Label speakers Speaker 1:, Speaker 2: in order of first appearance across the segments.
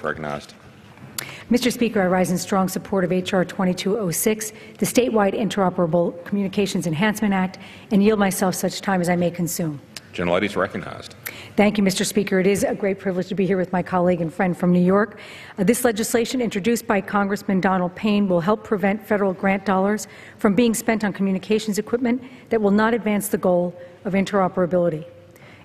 Speaker 1: Recognized.
Speaker 2: Mr. Speaker, I rise in strong support of H.R. 2206, the Statewide Interoperable Communications Enhancement Act, and yield myself such time as I may consume.
Speaker 1: Gentlelady is recognized.
Speaker 2: Thank you, Mr. Speaker. It is a great privilege to be here with my colleague and friend from New York. This legislation, introduced by Congressman Donald Payne, will help prevent federal grant dollars from being spent on communications equipment that will not advance the goal of interoperability.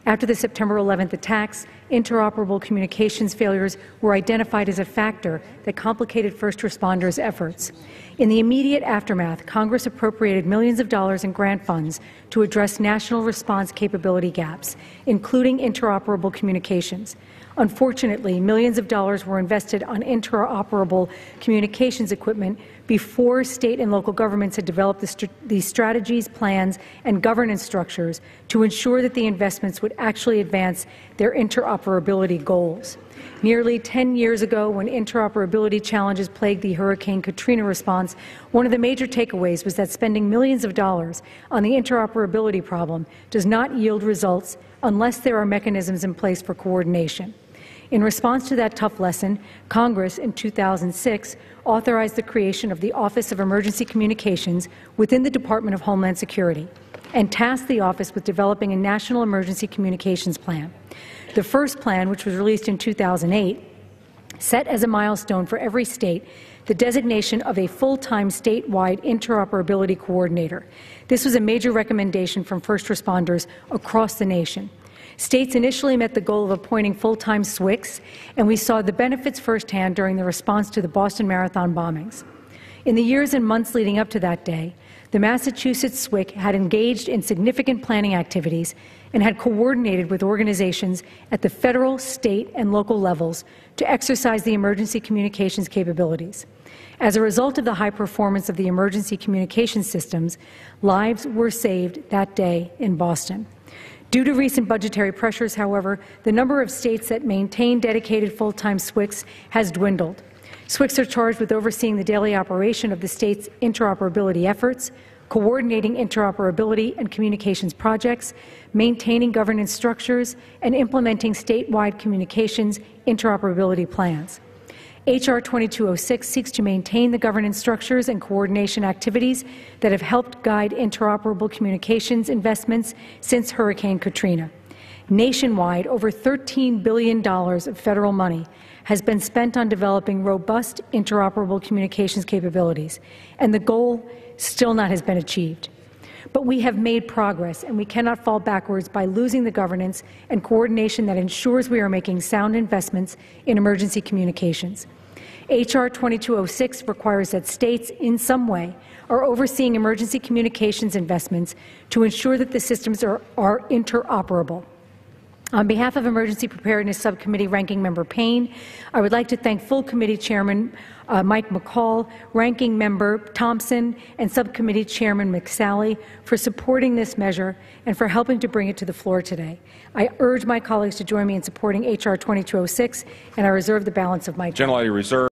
Speaker 2: After the September 11th attacks, interoperable communications failures were identified as a factor that complicated first responders' efforts. In the immediate aftermath, Congress appropriated millions of dollars in grant funds to address national response capability gaps, including interoperable communications. Unfortunately, millions of dollars were invested on interoperable communications equipment before state and local governments had developed the strategies, plans, and governance structures to ensure that the investments would actually advance their interoperability goals. Nearly 10 years ago, when interoperability challenges plagued the Hurricane Katrina response, one of the major takeaways was that spending millions of dollars on the interoperability problem does not yield results unless there are mechanisms in place for coordination. In response to that tough lesson, Congress in 2006 authorized the creation of the Office of Emergency Communications within the Department of Homeland Security and tasked the office with developing a national emergency communications plan. The first plan, which was released in 2008, set as a milestone for every state the designation of a full-time statewide interoperability coordinator. This was a major recommendation from first responders across the nation. States initially met the goal of appointing full-time SWICs, and we saw the benefits firsthand during the response to the Boston Marathon bombings. In the years and months leading up to that day, the Massachusetts SWIC had engaged in significant planning activities and had coordinated with organizations at the federal, state, and local levels to exercise the emergency communications capabilities. As a result of the high performance of the emergency communications systems, lives were saved that day in Boston. Due to recent budgetary pressures, however, the number of states that maintain dedicated full-time SWICs has dwindled. SWICs are charged with overseeing the daily operation of the state's interoperability efforts, coordinating interoperability and communications projects, maintaining governance structures, and implementing statewide communications interoperability plans. H.R. 2206 seeks to maintain the governance structures and coordination activities that have helped guide interoperable communications investments since Hurricane Katrina. Nationwide, over $13 billion of federal money has been spent on developing robust interoperable communications capabilities, and the goal still not has been achieved. But we have made progress, and we cannot fall backwards by losing the governance and coordination that ensures we are making sound investments in emergency communications. H.R. 2206 requires that states, in some way, are overseeing emergency communications investments to ensure that the systems are interoperable. On behalf of Emergency Preparedness Subcommittee Ranking Member Payne, I would like to thank full committee Chairman Mike McCall, Ranking Member Thompson, and Subcommittee Chairman McSally for supporting this measure and for helping to bring it to the floor today. I urge my colleagues to join me in supporting H.R. 2206, and I reserve the balance of my time.